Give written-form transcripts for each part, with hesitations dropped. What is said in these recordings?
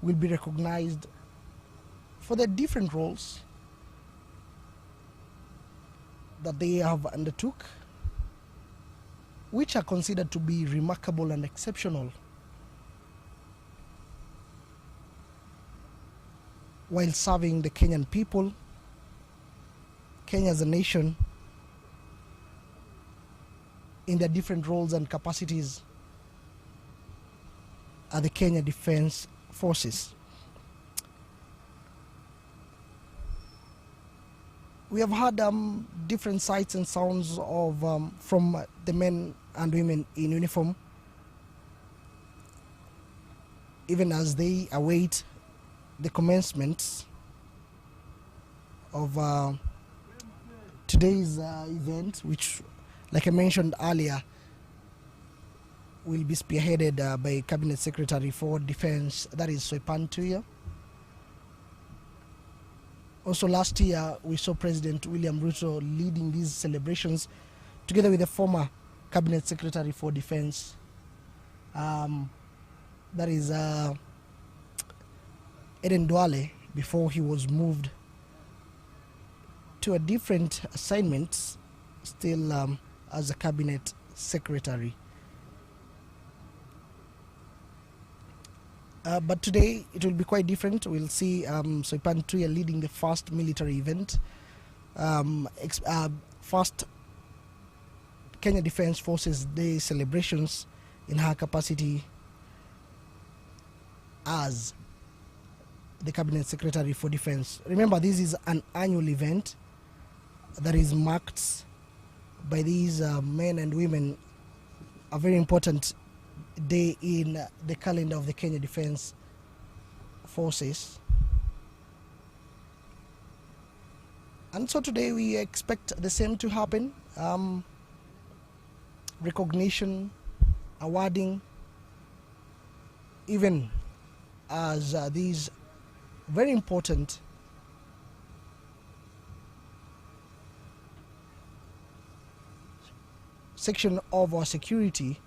will be recognized for their different roles that they have undertook, which are considered to be remarkable and exceptional, while serving the Kenyan people, Kenya as a nation, in their different roles and capacities at the Kenya Defence Forces. We have had different sights and sounds of from the men and women in uniform, even as they await the commencement of today's event, which, like I mentioned earlier, will be spearheaded by Cabinet Secretary for Defense, that is Soipan Tuya. Also last year, we saw President William Ruto leading these celebrations together with the former Cabinet Secretary for Defense, that is Eden Duale, before he was moved to a different assignment, still as a Cabinet Secretary. But today it will be quite different. We'll see Soipan Tuya leading the first military event, first Kenya Defence Forces Day celebrations in her capacity as the Cabinet Secretary for Defence. Remember, this is an annual event that is marked by these men and women, a very important day in the calendar of the Kenya Defence Forces. And so today we expect the same to happen. Recognition, awarding, even as these very important section of our security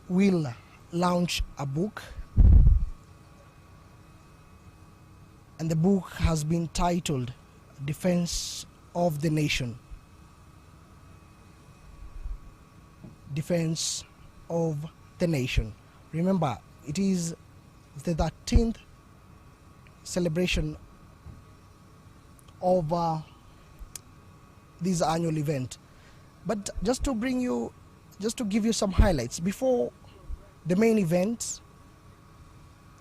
will launch a book, and the book has been titled Defense of the Nation. Defense of the Nation. Remember, it is the 13th celebration of this annual event. But just to give you some highlights, before the main event,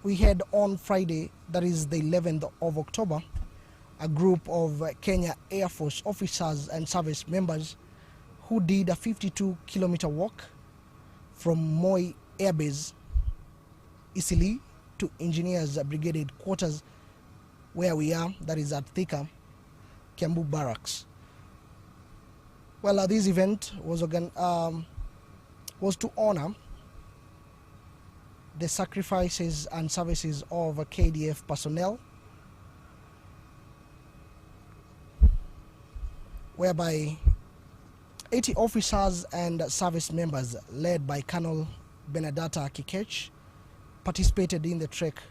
we had on Friday, that is the 11th of October, a group of Kenya Air Force officers and service members who did a 52-kilometer walk from Moi Air Base, Isili, to Engineers Brigade Headquarters, where we are, that is at Thika, Kiambu Barracks. Well, this event was to honor the sacrifices and services of KDF personnel, whereby 80 officers and service members led by Colonel Benedata Kikech participated in the trek,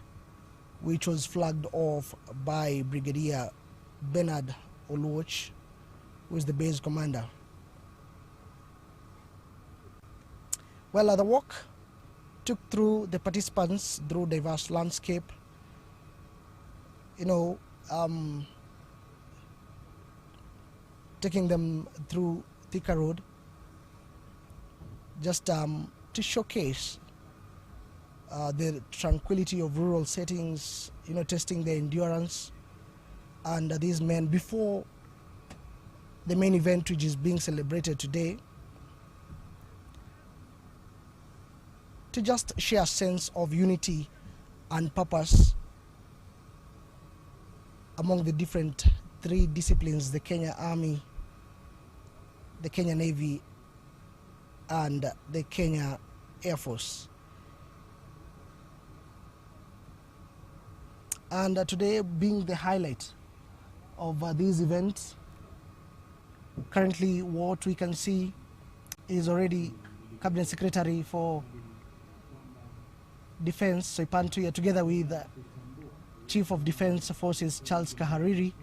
which was flagged off by Brigadier Bernard Oluoch, who is the base commander. Well, the walk took through the participants through diverse landscape, taking them through Thika Road, just to showcase the tranquility of rural settings, testing their endurance. And these men, before the main event, which is being celebrated today, to just share a sense of unity and purpose among the different three disciplines: the Kenya Army, the Kenya Navy, and the Kenya Air Force. And today being the highlight of these events, currently what we can see is already Cabinet Secretary for Defense Soipantuya, together with Chief of Defense Forces Charles Kahariri,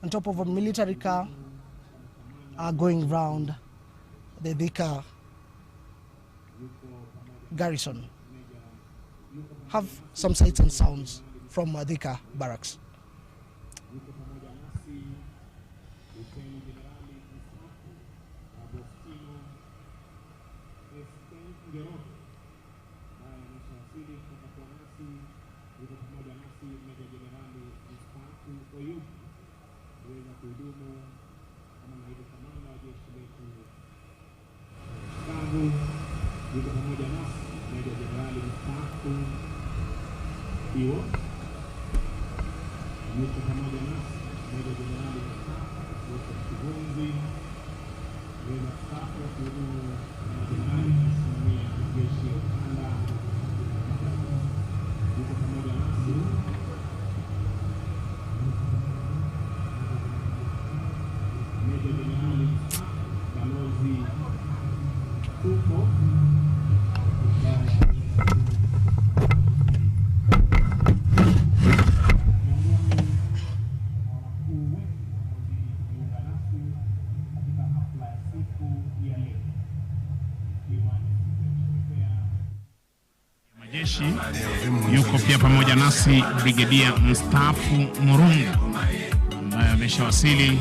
on top of a military car, are going round the Thika garrison. Have some sights and sounds from Thika barracks. Yuko pamoja nasi Meja Jenerali mstaafu Iwo. Yuko pamoja nasi Meja Jenerali mstaafu Joseph Kivunzi. Meja mstaafu wa kuhudumu na jenerali kusimamia jeshi la ukanda. Yuko pamoja nasi Meja Jenerali mstaafu Balozi Tupo. Majeshi yuko pia pamoja nasi Brigedia mstaafu Murungu ambaye ameshawasili.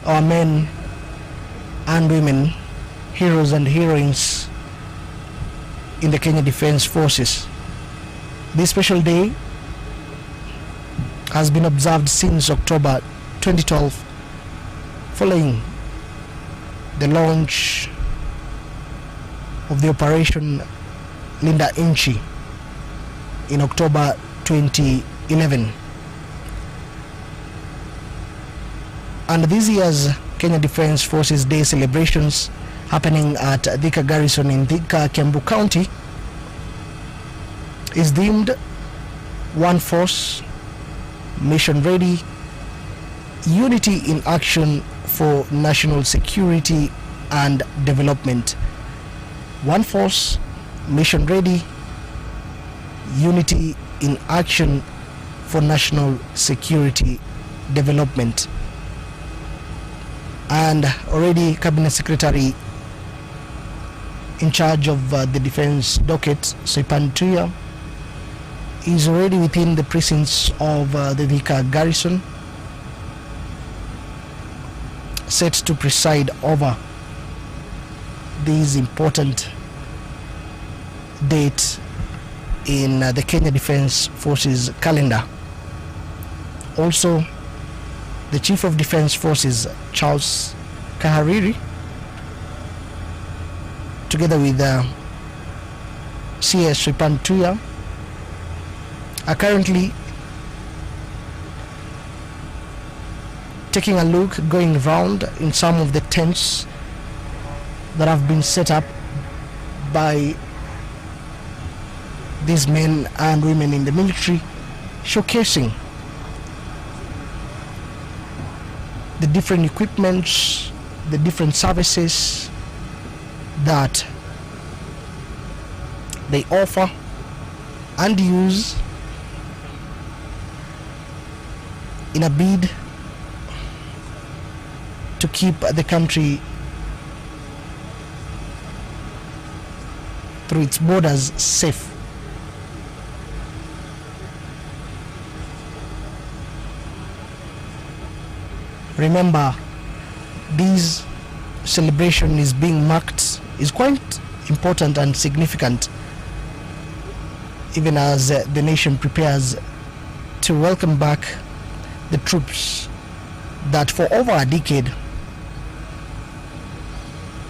our men and women, heroes and heroines in the Kenya Defence Forces. This special day has been observed since October 2012, following the launch of the Operation Linda Inchi in October 2011. And this year's Kenya Defence Forces Day celebrations, happening at Thika Garrison in Thika, Kiambu County, is deemed One Force, Mission Ready, Unity in Action for National Security and Development. One Force, Mission Ready, Unity in Action for National Security Development. And already Cabinet Secretary in charge of the defense docket, Soipan Tuya, is already within the precincts of the Thika Garrison, set to preside over this important date in the Kenya Defence Forces calendar. Also, the Chief of Defence Forces, Charles Kahariri, together with CS Soipan Tuya, are currently taking a look, going around in some of the tents that have been set up by these men and women in the military, showcasing the different equipments, the different services that they offer and use in a bid to keep the country through its borders safe. Remember, this celebration is being marked, is quite important and significant, even as the nation prepares to welcome back the troops that for over a decade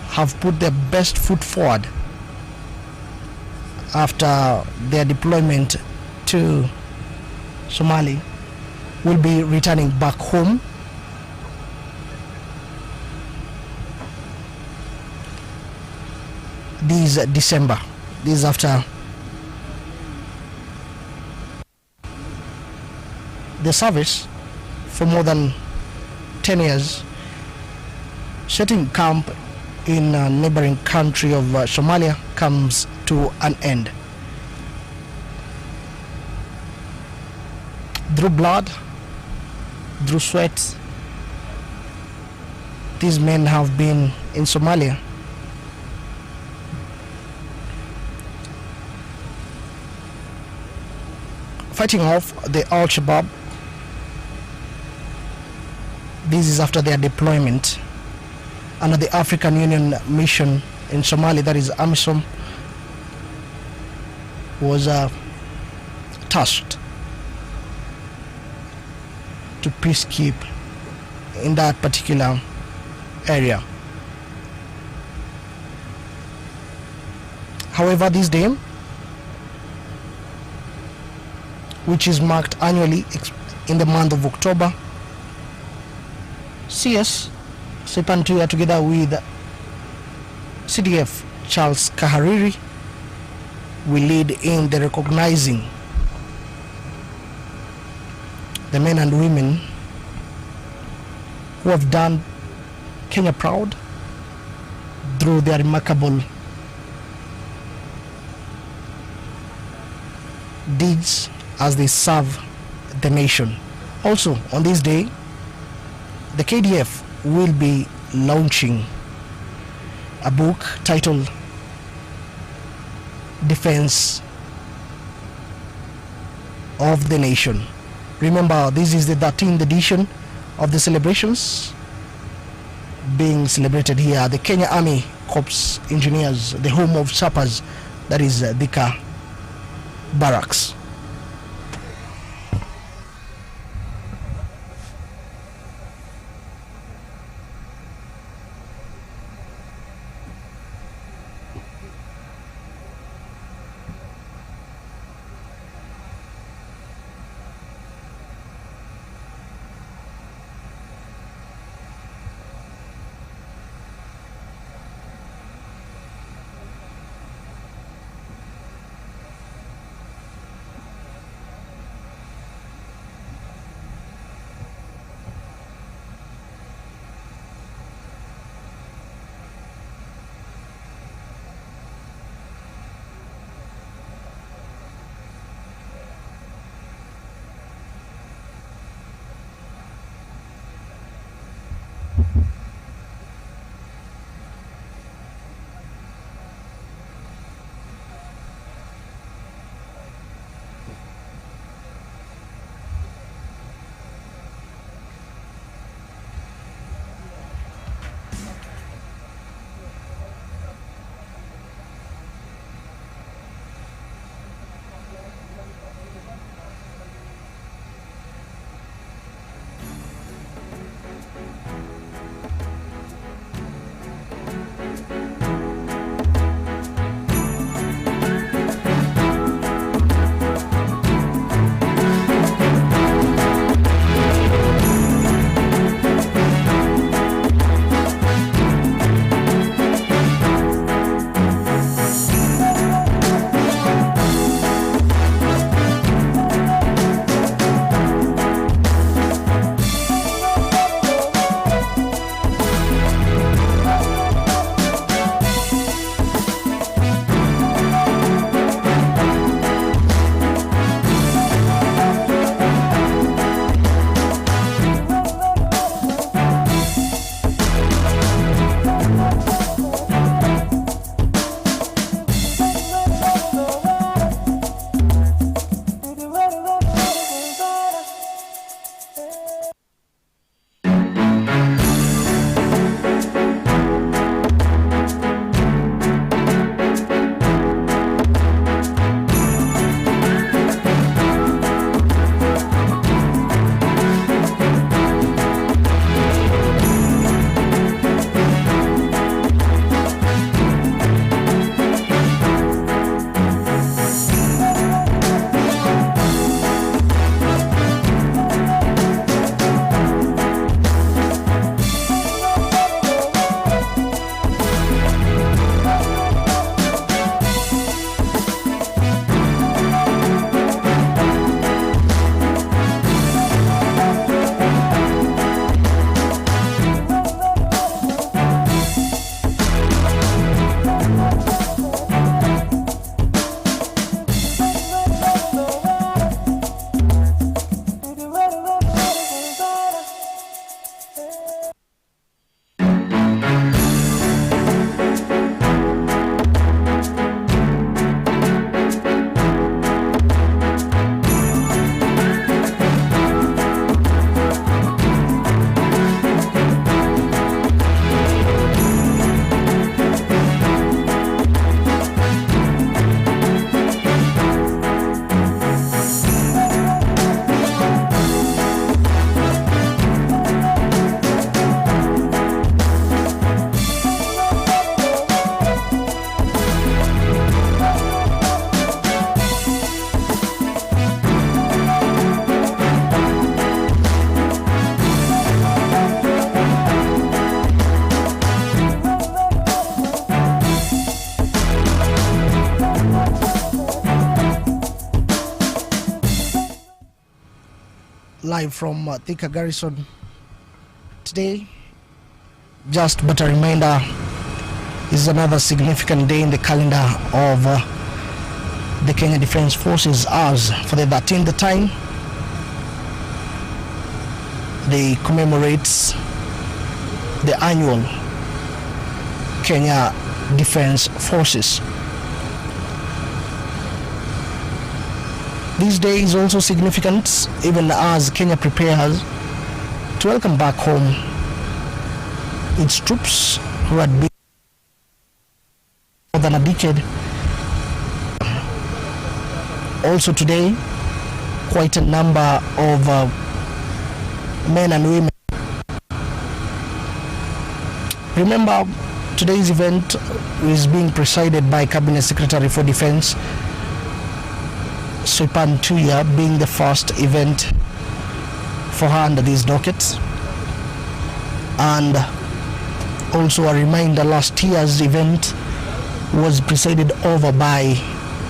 have put their best foot forward after their deployment to Somalia, will be returning back home this December. This is after the service for more than 10 years, setting camp in a neighboring country of Somalia comes to an end. Through blood, through sweat, these men have been in Somalia fighting off the Al-Shabaab. This is after their deployment under the African Union mission in Somalia, that is AMISOM, was tasked to peacekeep in that particular area. However, this day, which is marked annually in the month of October, CS Soipan Tuya together with CDF Charles Kahariri will lead in the recognizing the men and women who have done Kenya proud through their remarkable deeds as they serve the nation. Also, on this day, the KDF will be launching a book titled Defense of the Nation. Remember, this is the 13th edition of the celebrations being celebrated here, the Kenya Army Corps Engineers, the home of sappers, that is Thika Barracks. Live from Thika Garrison today. Just but a reminder, this is another significant day in the calendar of the Kenya Defence Forces, as for the 13th time they commemorates the annual Kenya Defence Forces. This day is also significant even as Kenya prepares to welcome back home its troops who had been more than a decade. Also today, quite a number of men and women. Remember, today's event is being presided by Cabinet Secretary for Defense Soipan Tuya, being the first event for her under these dockets. And also a reminder, last year's event was presided over by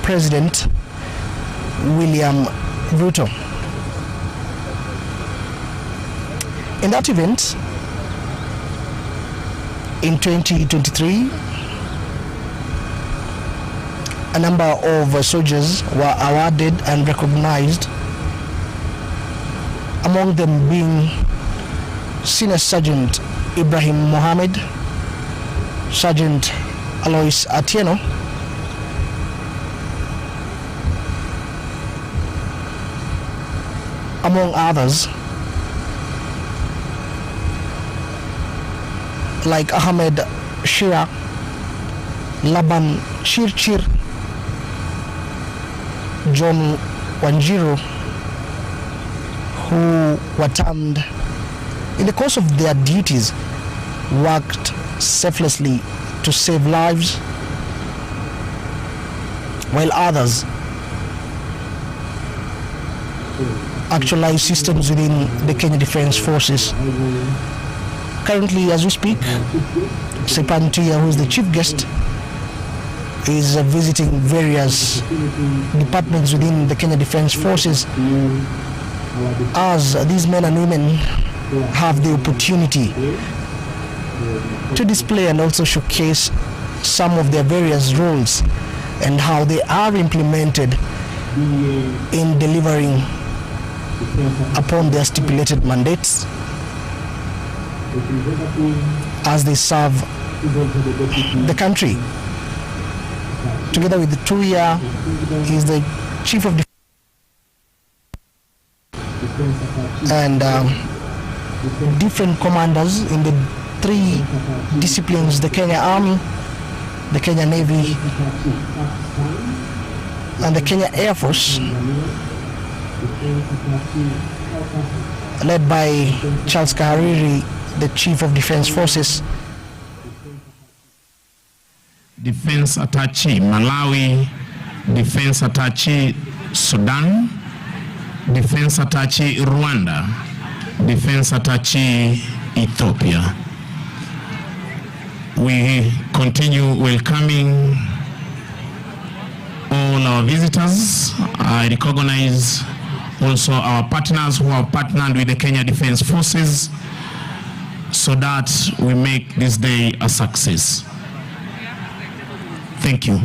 President William Ruto. In that event, in 2023, a number of soldiers were awarded and recognized, among them being Senior Sergeant Ibrahim Mohammed, Sergeant Alois Atieno, among others, like Ahmed Shira, Laban Chirchir, John Wanjiru, who were termed, in the course of their duties, worked selflessly to save lives, while others actualized systems within the Kenya Defence Forces. Currently, as we speak, Soipan Tuya, who is the chief guest, is visiting various departments within the Kenya Defence Forces, as these men and women have the opportunity to display and also showcase some of their various roles and how they are implemented in delivering upon their stipulated mandates as they serve the country. Together with the Tuya, he is the chief of defense, and different commanders in the three disciplines: the Kenya Army, the Kenya Navy, and the Kenya Air Force, led by Charles Kahariri, the Chief of Defense Forces. Defense Attaché Malawi, Defense Attaché Sudan, Defense Attaché Rwanda, Defense Attaché Ethiopia. We continue welcoming all our visitors. I recognize also our partners who have partnered with the Kenya Defense Forces so that we make this day a success. Thank you.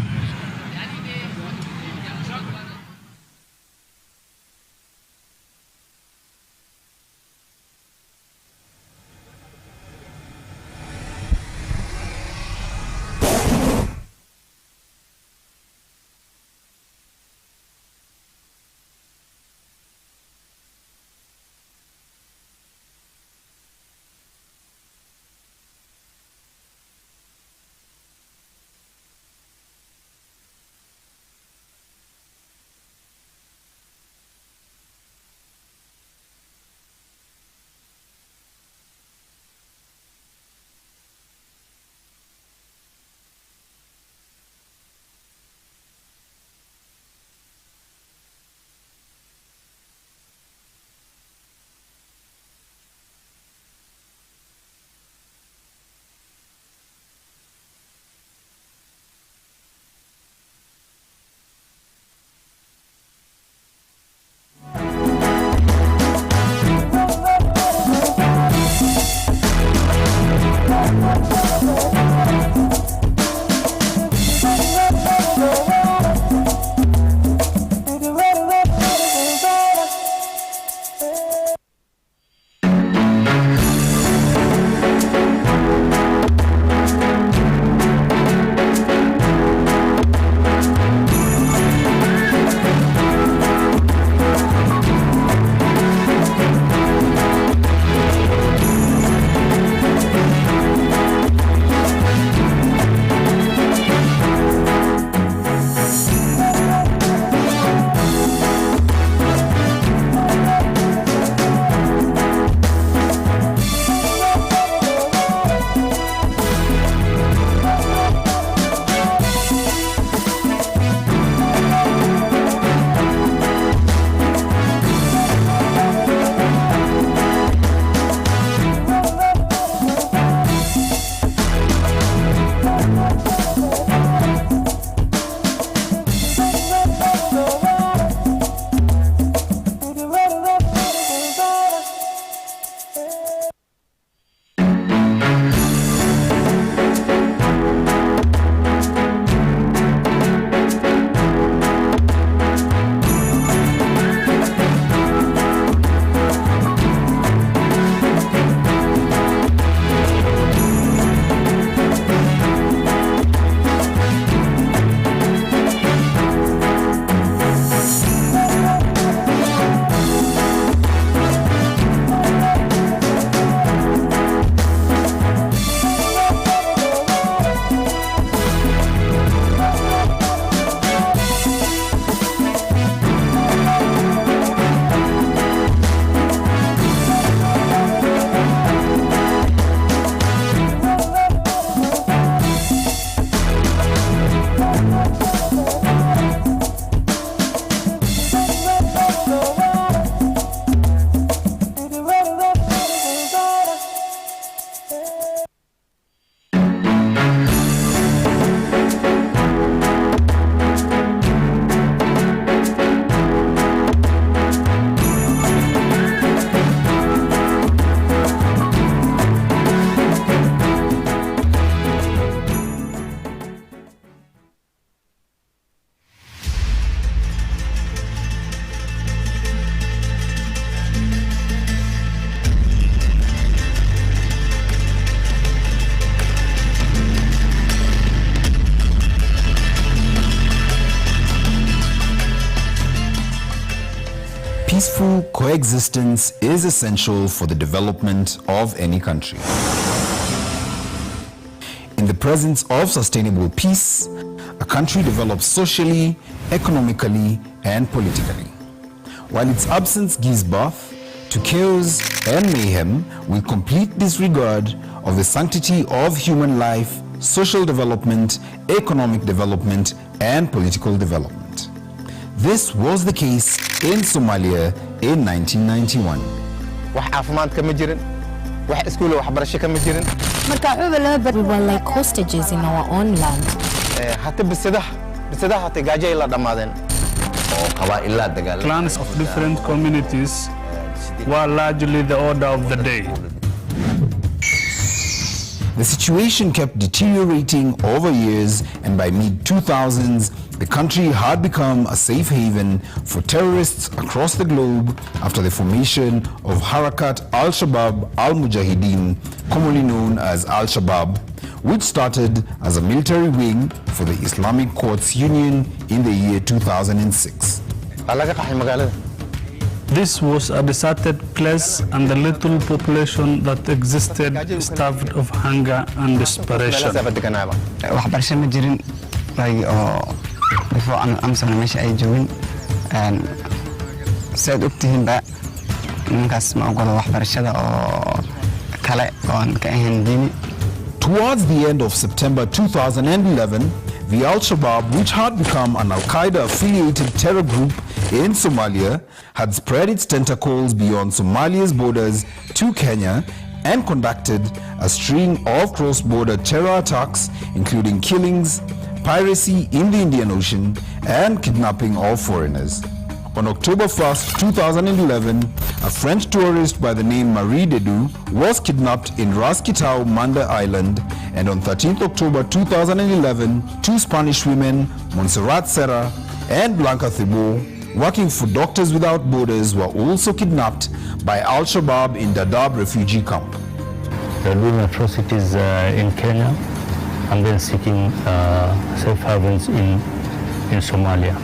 peaceful coexistence is essential for the development of any country. In the presence of sustainable peace, a country develops socially, economically, and politically. While its absence gives birth to chaos and mayhem with complete disregard of the sanctity of human life, social development, economic development, and political development. This was the case in Somalia in 1991. We were like hostages in our own land. Clans of different communities were largely the order of the day. The situation kept deteriorating over years, and by mid-2000s, the country had become a safe haven for terrorists across the globe after the formation of Harakat al-Shabaab al-Mujahideen, commonly known as Al-Shabaab, which started as a military wing for the Islamic Courts Union in the year 2006. This was a deserted place, and the little population that existed starved of hunger and desperation. Before amsana meesha ay joogin saad ogtihiin ba ninkaas ma ogolo waxbarashada oo kale oo aan ka ahayn diini. Towards the end of September 2011, the Al-Shabaab, which had become an Al-Qaeda-affiliated terror group in Somalia, had spread its tentacles beyond Somalia's borders to Kenya and conducted a string of cross-border terror attacks, including killings, piracy in the Indian Ocean, and kidnapping of foreigners. On October 1st, 2011, a French tourist by the name Marie Dedou was kidnapped in Ras Kitau, Manda Island, and on 13th October 2011, two Spanish women, Montserrat Serra and Blanca Thibault, working for Doctors Without Borders, were also kidnapped by Al-Shabaab in Dadaab refugee camp. They're doing atrocities in Kenya and then seeking safe havens in Somalia.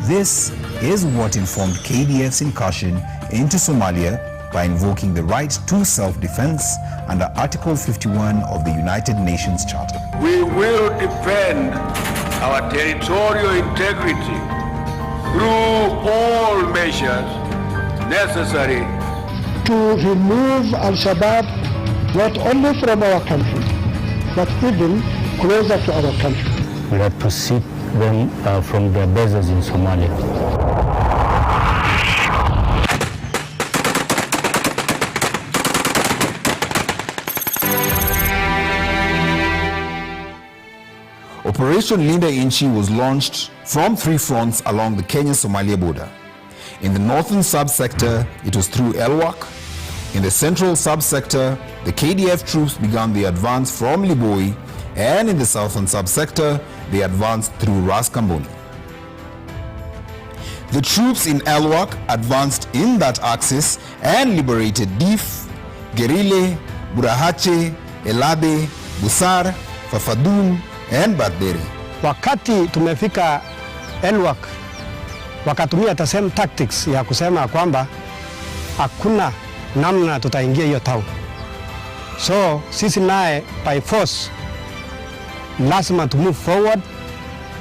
This is what informed KDF's incursion into Somalia by invoking the right to self-defense under Article 51 of the United Nations Charter. We will defend our territorial integrity through all measures necessary to remove Al-Shabaab not only from our country, but even closer to our country. We have to seek them from their bases in Somalia. Operation Linda Inchi was launched from three fronts along the Kenya-Somalia border. In the northern subsector, it was through Elwak. In the central subsector, the KDF troops began the advance from Liboi, and in the southern subsector, they advanced through Ras Kamboni. The troops in Elwak advanced in that axis and liberated Dif, Gerile, Burahache, Elade, Busar, Fafadun, and Badere. Wakati tumefika Elwak, wakatumia the same tactics ya kusema kwamba hakuna namna tutaingia hiyo town. So sisi naye by force lazima to move forward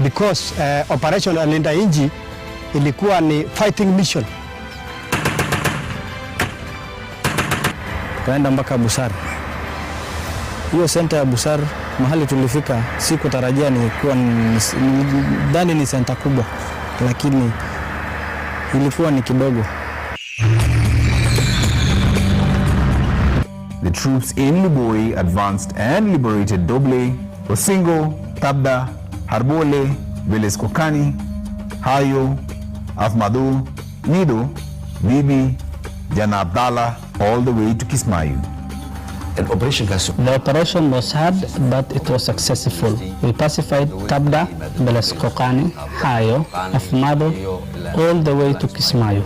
because Operation Linda Inchi ilikuwa ni fighting mission. Tukaenda mpaka Busar. Hiyo center ya Busar mahali tulifika sikutarajia ni kuwa ndani ni center kubwa, lakini ilikuwa ni kidogo. The troops in Liboi advanced and liberated Doble, Osingo, Tabda, Harbole, Veleskokani, Hayo, Afmado, Nido, Bibi, Jana Abdallah, all the way to Kismayu. The operation was hard, but it was successful. We pacified Tabda, Beleskokani, Hayo, Afmado, all the way to Kismayu.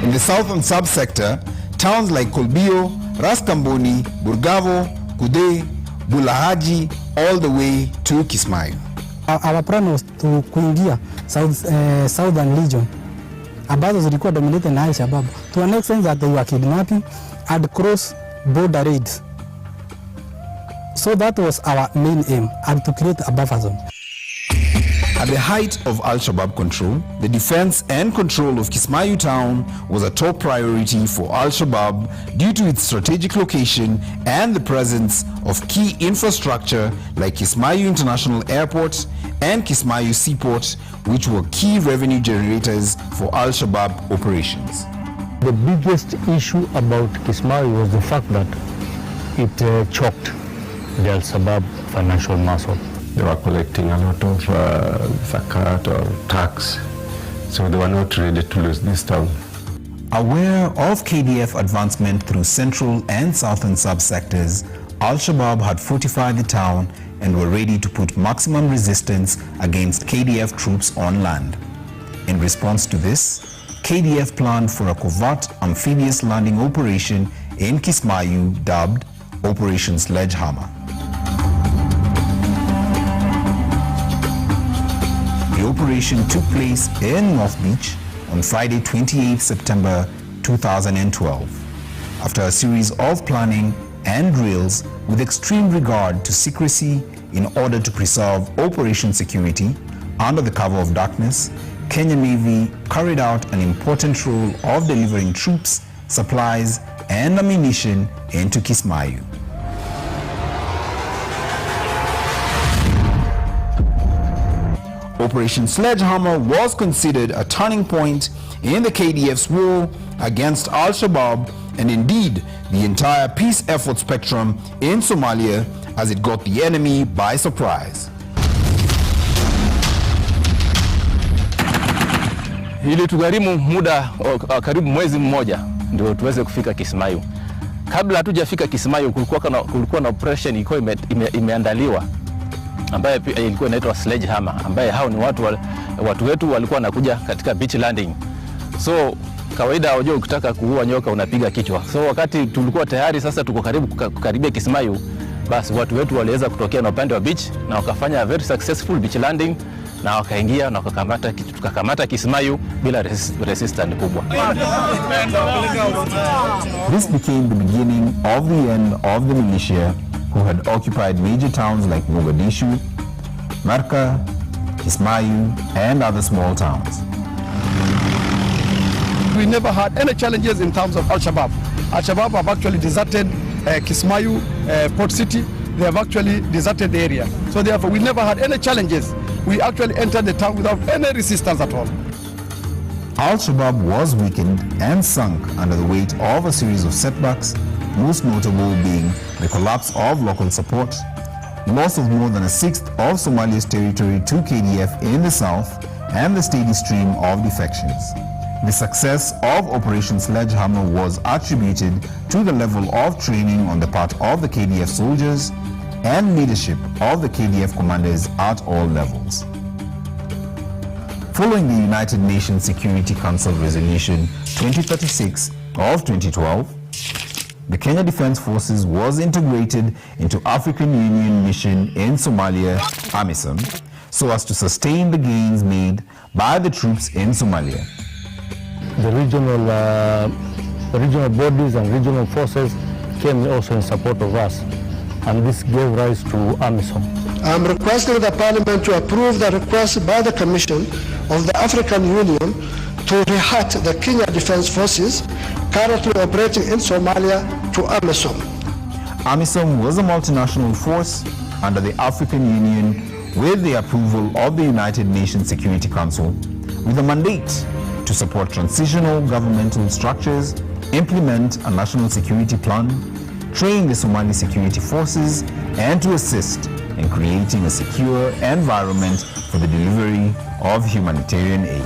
In the southern subsector, towns like Kolbio, Ras Kamboni, Burgavo, Kude, Bulahaji, all the way to Kismayu. Our plan was to kuingia Southern Region ambazo zilikuwa dominated na Al-Shabaab to an extent that they were kidnapping and cross border raids. So that was our main aim, and to create a buffer zone. At the height of Al-Shabaab control, the defense and control of Kismayu town was a top priority for Al-Shabaab due to its strategic location and the presence of key infrastructure like Kismayu International Airport and Kismayu Seaport, which were key revenue generators for Al-Shabaab operations. The biggest issue about Kismayu was the fact that it choked the Al-Shabaab financial muscle. They were collecting a lot of zakat or tax, so they were not ready to lose this town. Aware of KDF advancement through central and southern subsectors, Al-Shabaab had fortified the town and were ready to put maximum resistance against KDF troops on land. In response to this, KDF planned for a covert amphibious landing operation in Kismayu dubbed Operation Sledgehammer. The operation took place in North Beach on Friday, 28 September 2012. After a series of planning and drills with extreme regard to secrecy in order to preserve operation security under the cover of darkness, Kenya Navy carried out an important role of delivering troops, supplies, and ammunition into Kismayu. Operation Sledgehammer was considered a turning point in the KDF's war against Al-Shabaab and indeed the entire peace effort spectrum in Somalia as it got the enemy by surprise. Ili tugharimu muda karibu mwezi mmoja ndio tuweze kufika Kismayu. Kabla hatujafika Kismayu kulikuwa na operation ilikuwa imeandaliwa ambaye ilikuwa inaitwa Sledgehammer, ambaye hao ni watu wetu walikuwa wanakuja katika beach landing. So kawaida unajua ukitaka kuua nyoka unapiga kichwa. So wakati tulikuwa tayari sasa tuko kukaribia Kismayu, basi watu wetu waliweza kutokea na upande wa beach na wakafanya very successful beach landing na wakaingia na tukakamata Kismayu bila resistance kubwa. This became the beginning of the end of the militia who had occupied major towns like Mogadishu, Marka, Kismayu, and other small towns. We never had any challenges in terms of Al-Shabaab. Al-Shabaab have actually deserted Kismayu, Port City. They have actually deserted the area. So therefore, we never had any challenges. We actually entered the town without any resistance at all. Al-Shabaab was weakened and sunk under the weight of a series of setbacks, most notable being the collapse of local support, loss of more than a sixth of Somalia's territory to KDF in the south, and the steady stream of defections. The success of Operation Sledgehammer was attributed to the level of training on the part of the KDF soldiers and leadership of the KDF commanders at all levels. Following the United Nations Security Council Resolution 2036 of 2012, the Kenya Defence Forces was integrated into African Union mission in Somalia, AMISOM, so as to sustain the gains made by the troops in Somalia. The regional bodies and regional forces came also in support of us, and this gave rise to AMISOM. I am requesting the Parliament to approve the request by the Commission of the African Union to rehat the Kenya Defence Forces currently operating in Somalia to AMISOM. AMISOM was a multinational force under the African Union with the approval of the United Nations Security Council with a mandate to support transitional governmental structures, implement a national security plan, train the Somali security forces, and to assist in creating a secure environment for the delivery of humanitarian aid.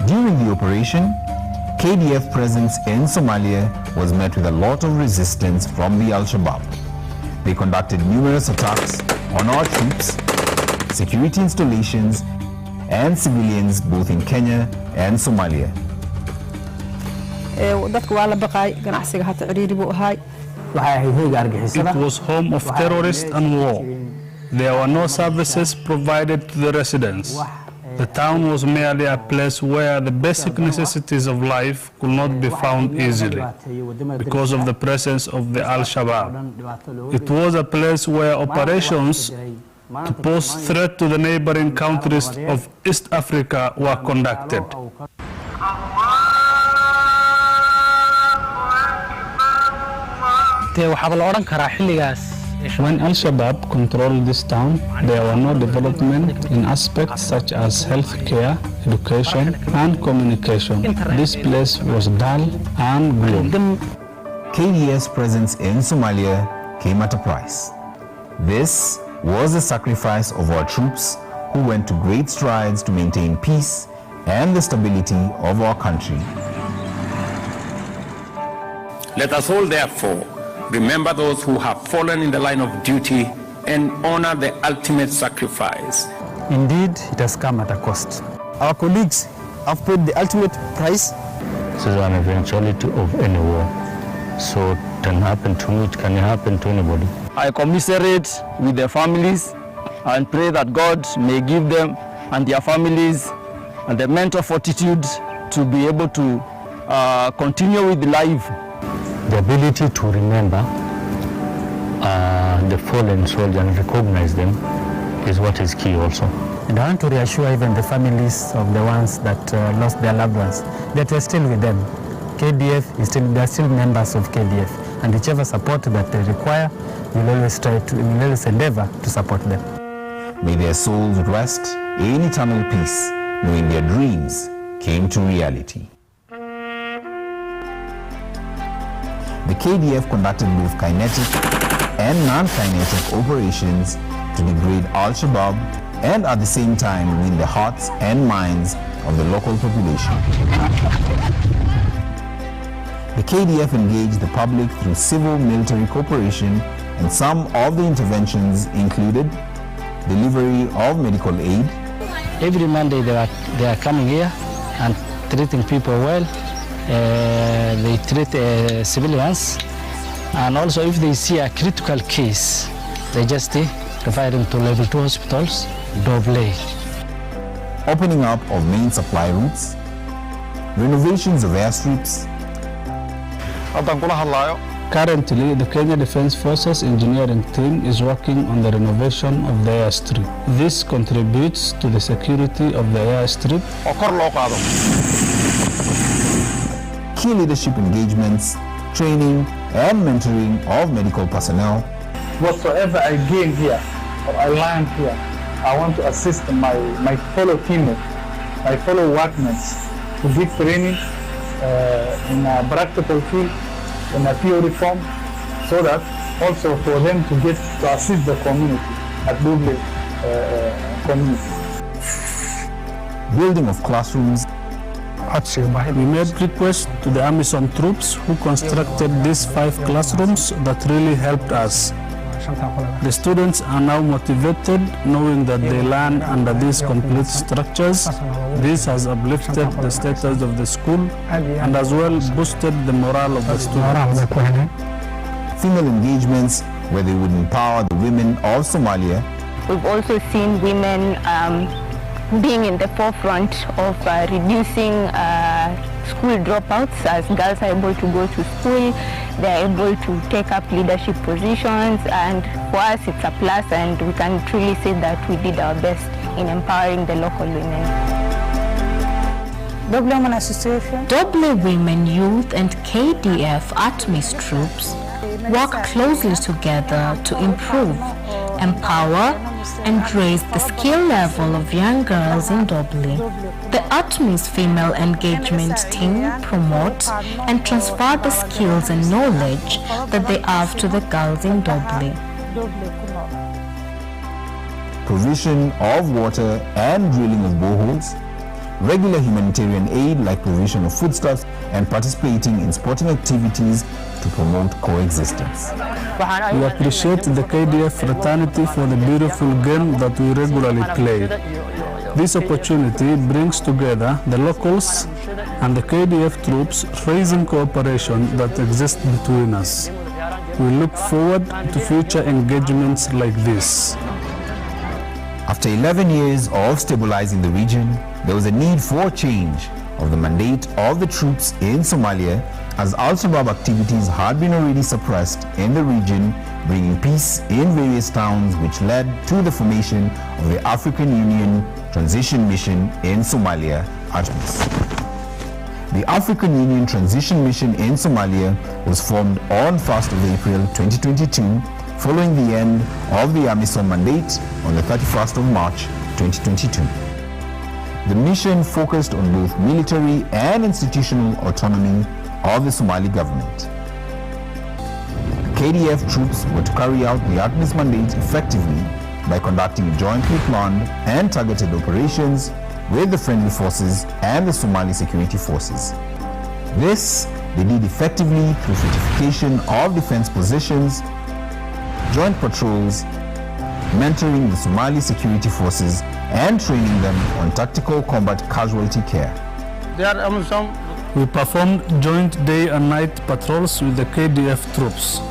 During the operation, KDF presence in Somalia was met with a lot of resistance from the Al-Shabaab. They conducted numerous attacks on our troops, security installations, and civilians both in Kenya and Somalia. dadku waa la baqay ganacsiga hata ciriiri buu ahay It was home of terrorists and war. There were no services provided to the residents. The town was merely a place where the basic necessities of life could not be found easily because of the presence of the Al-Shabaab. It was a place where operations to pose threat to the neighboring countries of East Africa were conducted. When Al-Shabaab controlled this town, there were no development in aspects such as healthcare, education, and communication. This place was dull and gloomy. KDF's presence in Somalia came at a price. This was the sacrifice of our troops who went to great strides to maintain peace and the stability of our country. Let us all, therefore, remember those who have fallen in the line of duty and honor the ultimate sacrifice. Indeed, it has come at a cost. Our colleagues have paid the ultimate price. This is an eventuality of any war. So it can happen to me, it can happen to anybody. I commiserate with their families and pray that God may give them and their families and the mental fortitude to be able to continue with life. The ability to remember the fallen soldiers and recognize them is what is key also. And I want to reassure even the families of the ones that lost their loved ones that we're still with them. KDF is still, they're still members of KDF, and whichever support that they require, we'll always endeavor to support them. May their souls rest in eternal peace, knowing their dreams came to reality. The KDF conducted both kinetic and non-kinetic operations to degrade Al-Shabaab and at the same time win the hearts and minds of the local population. The KDF engaged the public through civil-military cooperation, and some of the interventions included delivery of medical aid. Every Monday they are coming here and treating people well. They treat civilians, and also if they see a critical case, they just refer them to level 2 hospitals, Doble. Opening up of main supply routes, renovations of airstrips. Currently, the Kenya Defence Forces engineering team is working on the renovation of the airstrip. This contributes to the security of the airstrip. Key leadership engagements, training and mentoring of medical personnel. Whatsoever I gain here or I learn here, I want to assist my fellow teammates, my fellow workmen to get training in a practical field, in a theory form, so that also for them to get to assist the community at Dublin community. Building of classrooms. We made requests to the AMISOM troops who constructed these 5 classrooms that really helped us. The students are now motivated knowing that they learn under these complete structures. This has uplifted the status of the school and as well boosted the morale of the students. Female engagements where they would empower the women of Somalia. We've also seen women being in the forefront of reducing school dropouts, as girls are able to go to school, they're able to take up leadership positions, and for us it's a plus, and we can truly say that we did our best in empowering the local women. Doble Women Youth and KDF ATMIS troops work closely together to improve, empower, and raise the skill level of young girls in Doble. The ATMIS female engagement team promote and transfer the skills and knowledge that they have to the girls in Doble. Provision of water and drilling of boreholes, regular humanitarian aid like provision of foodstuffs, and participating in sporting activities to promote coexistence. We appreciate the KDF fraternity for the beautiful game that we regularly play. This opportunity brings together the locals and the KDF troops, raising cooperation that exists between us. We look forward to future engagements like this. After 11 years of stabilizing the region, there was a need for change of the mandate of the troops in Somalia, as Al-Shabaab activities had been already suppressed in the region, bringing peace in various towns, which led to the formation of the African Union Transition Mission in Somalia, ATMIS. The African Union Transition Mission in Somalia was formed on 1st of April 2022, following the end of the AMISOM mandate on the 31st of March 2022. The mission focused on both military and institutional autonomy of the Somali government. KDF troops were to carry out the ATMIS mandate effectively by conducting jointly planned and targeted operations with the friendly forces and the Somali security forces. This they did effectively through fortification of defense positions, joint patrols, mentoring the Somali security forces, and training them on tactical combat casualty care. We performed joint day and night patrols with the KDF troops.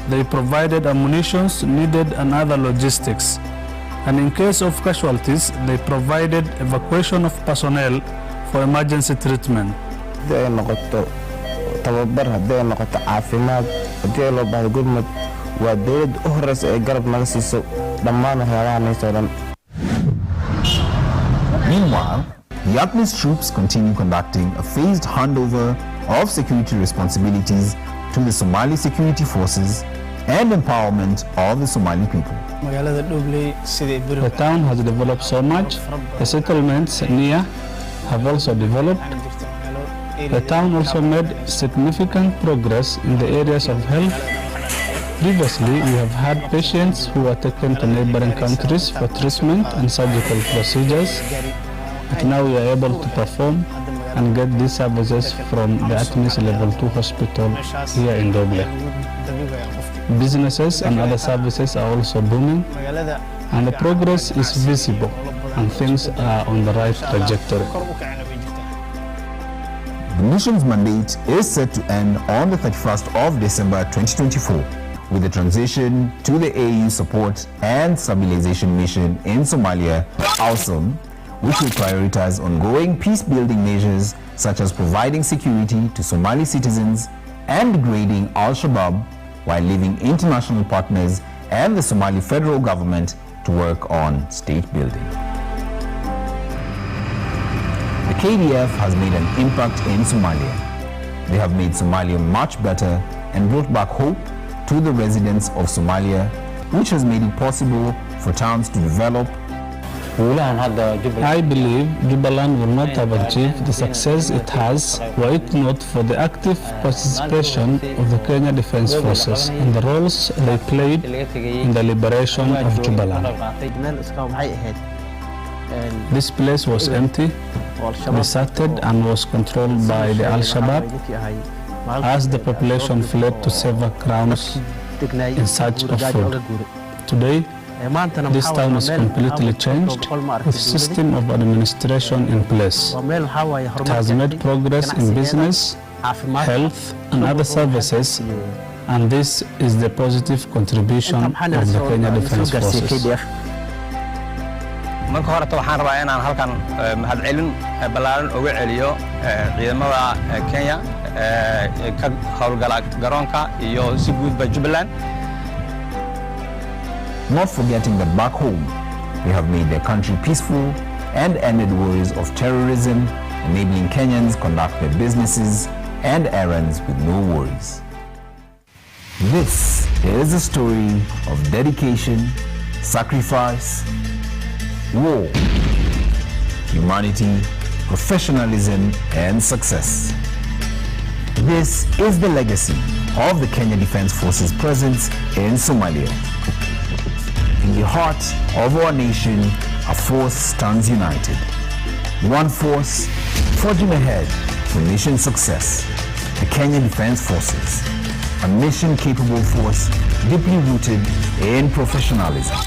They provided ammunition needed and other logistics. And in case of casualties, they provided evacuation of personnel for emergency treatment. Meanwhile, the ATMIS troops continue conducting a phased handover of security responsibilities to the Somali security forces and empowerment of the Somali people. The town has developed so much. The settlements near have also developed. The town also made significant progress in the areas of health. Previously, we have had patients who were taken to neighboring countries for treatment and surgical procedures. But now we are able to perform and get these services from the ATMIS Level 2 hospital here in Doble. Businesses and other services are also booming, and the progress is visible, and things are on the right trajectory. The mission's mandate is set to end on the 31st of December 2024, with the transition to the AU Support and Stabilization Mission in Somalia, AUSOM, which will prioritize ongoing peace-building measures such as providing security to Somali citizens and degrading Al-Shabaab, while leaving international partners and the Somali federal government to work on state building. The KDF has made an impact in Somalia. They have made Somalia much better and brought back hope to the residents of Somalia, which has made it possible for towns to develop. I believe Jubaland will not have achieved the success it has were it not for the active participation of the Kenya Defense Forces and the roles they played in the liberation of Jubaland. This place was empty, deserted, and was controlled by the Al-Shabaab as the population fled to safer grounds in search of food. Today, this town is completely changed with a system of administration in place. It has made progress in business, health, and other services, and this is the positive contribution of the Kenya Defense Forces. marka hore waxaan rabaa inaan halkan mahadcelin balaaran uga celiyo ciidamada Kenya ka howlgala garoonka iyo si guudba Jubaland. Not forgetting that back home, they have made their country peaceful and ended worries of terrorism, enabling Kenyans conduct their businesses and errands with no worries. This is a story of dedication, sacrifice, war, humanity, professionalism, and success. This is the legacy of the Kenya Defense Forces' presence in Somalia. In the heart of our nation, a force stands united. One force forging ahead for mission success. The Kenya Defense Forces, a mission-capable force deeply rooted in professionalism.